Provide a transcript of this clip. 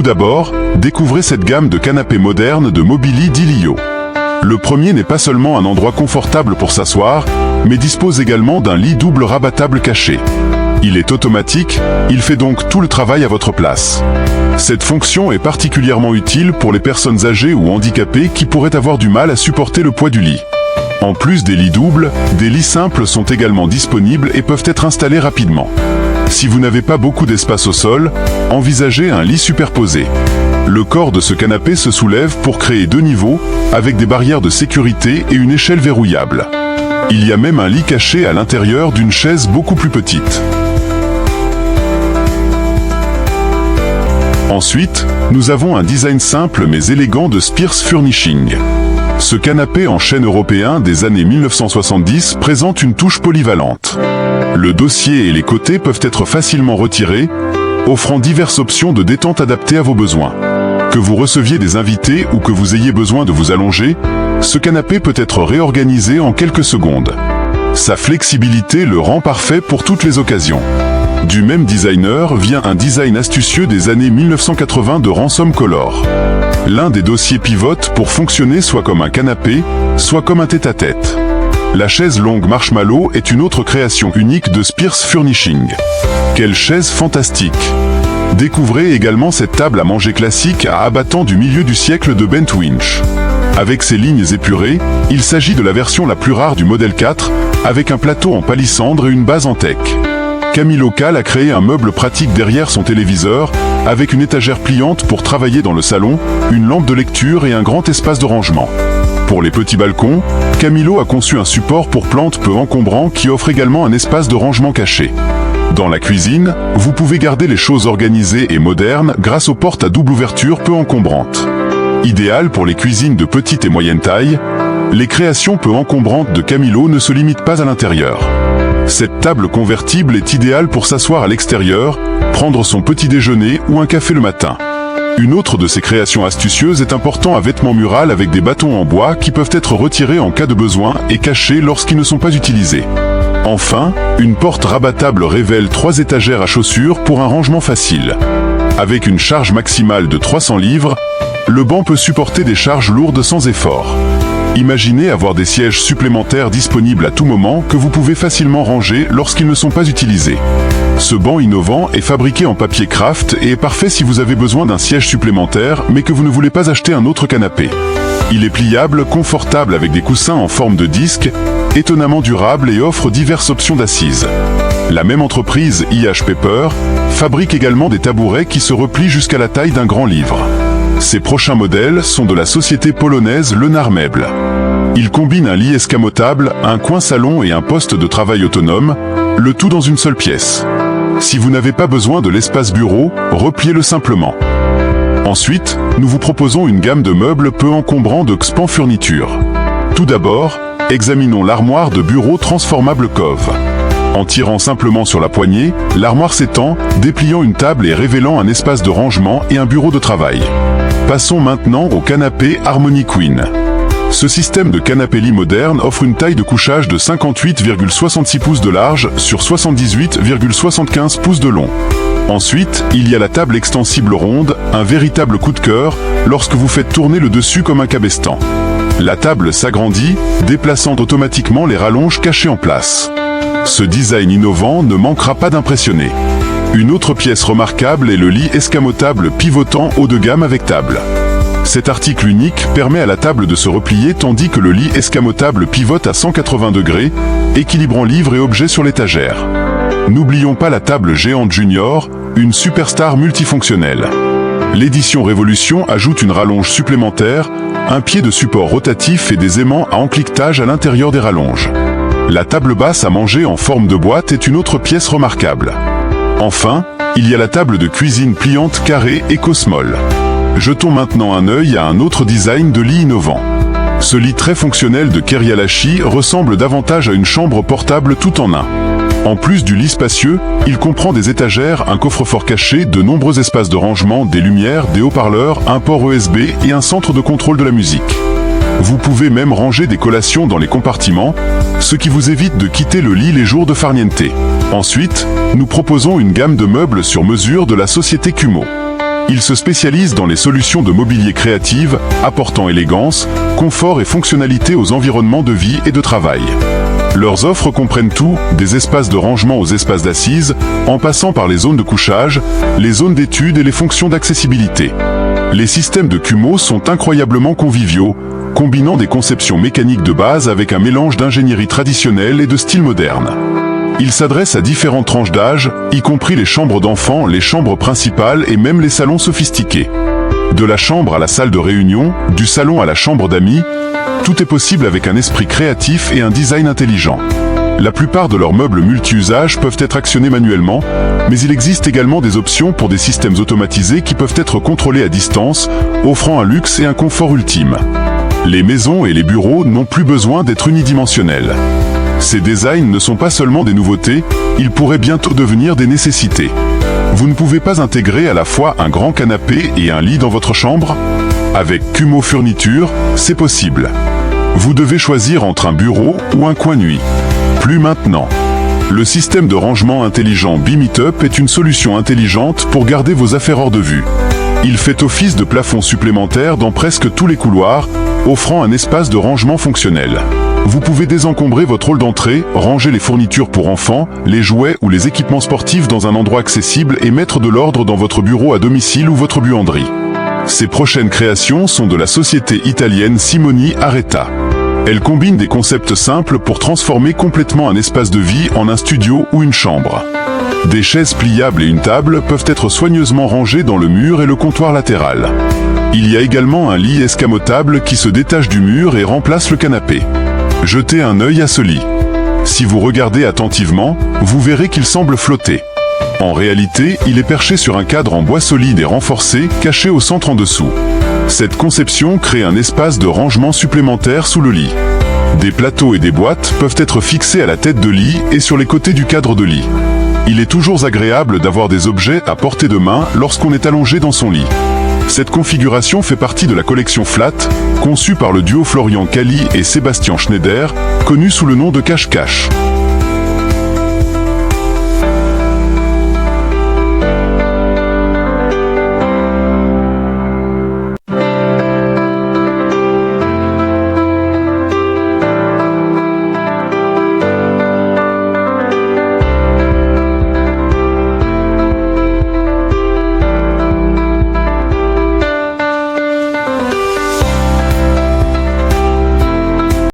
Tout d'abord, découvrez cette gamme de canapés modernes de Mobili d'Ilio. Le premier n'est pas seulement un endroit confortable pour s'asseoir, mais dispose également d'un lit double rabattable caché. Il est automatique, il fait donc tout le travail à votre place. Cette fonction est particulièrement utile pour les personnes âgées ou handicapées qui pourraient avoir du mal à supporter le poids du lit. En plus des lits doubles, des lits simples sont également disponibles et peuvent être installés rapidement. Si vous n'avez pas beaucoup d'espace au sol, envisagez un lit superposé. Le corps de ce canapé se soulève pour créer 2 niveaux, avec des barrières de sécurité et une échelle verrouillable. Il y a même un lit caché à l'intérieur d'une chaise beaucoup plus petite. Ensuite, nous avons un design simple mais élégant de Spears Furnishing. Ce canapé en chêne européen des années 1970 présente une touche polyvalente. Le dossier et les côtés peuvent être facilement retirés, offrant diverses options de détente adaptées à vos besoins. Que vous receviez des invités ou que vous ayez besoin de vous allonger, ce canapé peut être réorganisé en quelques secondes. Sa flexibilité le rend parfait pour toutes les occasions. Du même designer vient un design astucieux des années 1980 de Ransom Color. L'un des dossiers pivote pour fonctionner soit comme un canapé, soit comme un tête-à-tête. La chaise longue Marshmallow est une autre création unique de Spears Furnishing. Quelle chaise fantastique! Découvrez également cette table à manger classique à abattant du milieu du siècle de Bent Winch. Avec ses lignes épurées, il s'agit de la version la plus rare du modèle 4, avec un plateau en palissandre et une base en teck. Camille Local a créé un meuble pratique derrière son téléviseur, avec une étagère pliante pour travailler dans le salon, une lampe de lecture et un grand espace de rangement. Pour les petits balcons, Camilo a conçu un support pour plantes peu encombrant qui offre également un espace de rangement caché. Dans la cuisine, vous pouvez garder les choses organisées et modernes grâce aux portes à double ouverture peu encombrantes. Idéal pour les cuisines de petite et moyenne taille, les créations peu encombrantes de Camilo ne se limitent pas à l'intérieur. Cette table convertible est idéale pour s'asseoir à l'extérieur, prendre son petit déjeuner ou un café le matin. Une autre de ses créations astucieuses est un portant à vêtements mural avec des bâtons en bois qui peuvent être retirés en cas de besoin et cachés lorsqu'ils ne sont pas utilisés. Enfin, une porte rabattable révèle 3 étagères à chaussures pour un rangement facile. Avec une charge maximale de 300 livres, le banc peut supporter des charges lourdes sans effort. Imaginez avoir des sièges supplémentaires disponibles à tout moment que vous pouvez facilement ranger lorsqu'ils ne sont pas utilisés. Ce banc innovant est fabriqué en papier craft et est parfait si vous avez besoin d'un siège supplémentaire mais que vous ne voulez pas acheter un autre canapé. Il est pliable, confortable avec des coussins en forme de disque, étonnamment durable et offre diverses options d'assises. La même entreprise, IH Paper, fabrique également des tabourets qui se replient jusqu'à la taille d'un grand livre. Ces prochains modèles sont de la société polonaise Lenar Meuble. Ils combinent un lit escamotable, un coin salon et un poste de travail autonome, le tout dans une seule pièce. Si vous n'avez pas besoin de l'espace bureau, repliez-le simplement. Ensuite, nous vous proposons une gamme de meubles peu encombrants de Xpan Furniture. Tout d'abord, examinons l'armoire de bureau transformable Cove. En tirant simplement sur la poignée, l'armoire s'étend, dépliant une table et révélant un espace de rangement et un bureau de travail. Passons maintenant au canapé Harmony Queen. Ce système de canapé-lit moderne offre une taille de couchage de 58,66 pouces de large sur 78,75 pouces de long. Ensuite, il y a la table extensible ronde, un véritable coup de cœur lorsque vous faites tourner le dessus comme un cabestan. La table s'agrandit, déplaçant automatiquement les rallonges cachées en place. Ce design innovant ne manquera pas d'impressionner. Une autre pièce remarquable est le lit escamotable pivotant haut de gamme avec table. Cet article unique permet à la table de se replier tandis que le lit escamotable pivote à 180 degrés, équilibrant livres et objets sur l'étagère. N'oublions pas la table géante Junior, une superstar multifonctionnelle. L'édition Révolution ajoute une rallonge supplémentaire, un pied de support rotatif et des aimants à encliquetage à l'intérieur des rallonges. La table basse à manger en forme de boîte est une autre pièce remarquable. Enfin, il y a la table de cuisine pliante carrée EcoSmall. Jetons maintenant un œil à un autre design de lit innovant. Ce lit très fonctionnel de Kerialashi ressemble davantage à une chambre portable tout en un. En plus du lit spacieux, il comprend des étagères, un coffre-fort caché, de nombreux espaces de rangement, des lumières, des haut-parleurs, un port USB et un centre de contrôle de la musique. Vous pouvez même ranger des collations dans les compartiments, ce qui vous évite de quitter le lit les jours de farniente. Ensuite, nous proposons une gamme de meubles sur mesure de la société Kumo. Ils se spécialisent dans les solutions de mobilier créatives, apportant élégance, confort et fonctionnalité aux environnements de vie et de travail. Leurs offres comprennent tout, des espaces de rangement aux espaces d'assises, en passant par les zones de couchage, les zones d'études et les fonctions d'accessibilité. Les systèmes de Kumo sont incroyablement conviviaux, combinant des conceptions mécaniques de base avec un mélange d'ingénierie traditionnelle et de style moderne. Ils s'adressent à différentes tranches d'âge, y compris les chambres d'enfants, les chambres principales et même les salons sophistiqués. De la chambre à la salle de réunion, du salon à la chambre d'amis, tout est possible avec un esprit créatif et un design intelligent. La plupart de leurs meubles multi-usages peuvent être actionnés manuellement, mais il existe également des options pour des systèmes automatisés qui peuvent être contrôlés à distance, offrant un luxe et un confort ultime. Les maisons et les bureaux n'ont plus besoin d'être unidimensionnels. Ces designs ne sont pas seulement des nouveautés, ils pourraient bientôt devenir des nécessités. Vous ne pouvez pas intégrer à la fois un grand canapé et un lit dans votre chambre? Avec Kumo Furniture, c'est possible. Vous devez choisir entre un bureau ou un coin nuit. Plus maintenant. Le système de rangement intelligent Beam It Up est une solution intelligente pour garder vos affaires hors de vue. Il fait office de plafond supplémentaire dans presque tous les couloirs, offrant un espace de rangement fonctionnel. Vous pouvez désencombrer votre hall d'entrée, ranger les fournitures pour enfants, les jouets ou les équipements sportifs dans un endroit accessible et mettre de l'ordre dans votre bureau à domicile ou votre buanderie. Ces prochaines créations sont de la société italienne Simoni Arreta. Elles combinent des concepts simples pour transformer complètement un espace de vie en un studio ou une chambre. Des chaises pliables et une table peuvent être soigneusement rangées dans le mur et le comptoir latéral. Il y a également un lit escamotable qui se détache du mur et remplace le canapé. Jetez un œil à ce lit. Si vous regardez attentivement, vous verrez qu'il semble flotter. En réalité, il est perché sur un cadre en bois solide et renforcé, caché au centre en dessous. Cette conception crée un espace de rangement supplémentaire sous le lit. Des plateaux et des boîtes peuvent être fixés à la tête de lit et sur les côtés du cadre de lit. Il est toujours agréable d'avoir des objets à portée de main lorsqu'on est allongé dans son lit. Cette configuration fait partie de la collection Flat, conçue par le duo Florian Cali et Sébastien Schneider, connu sous le nom de Cache-Cache.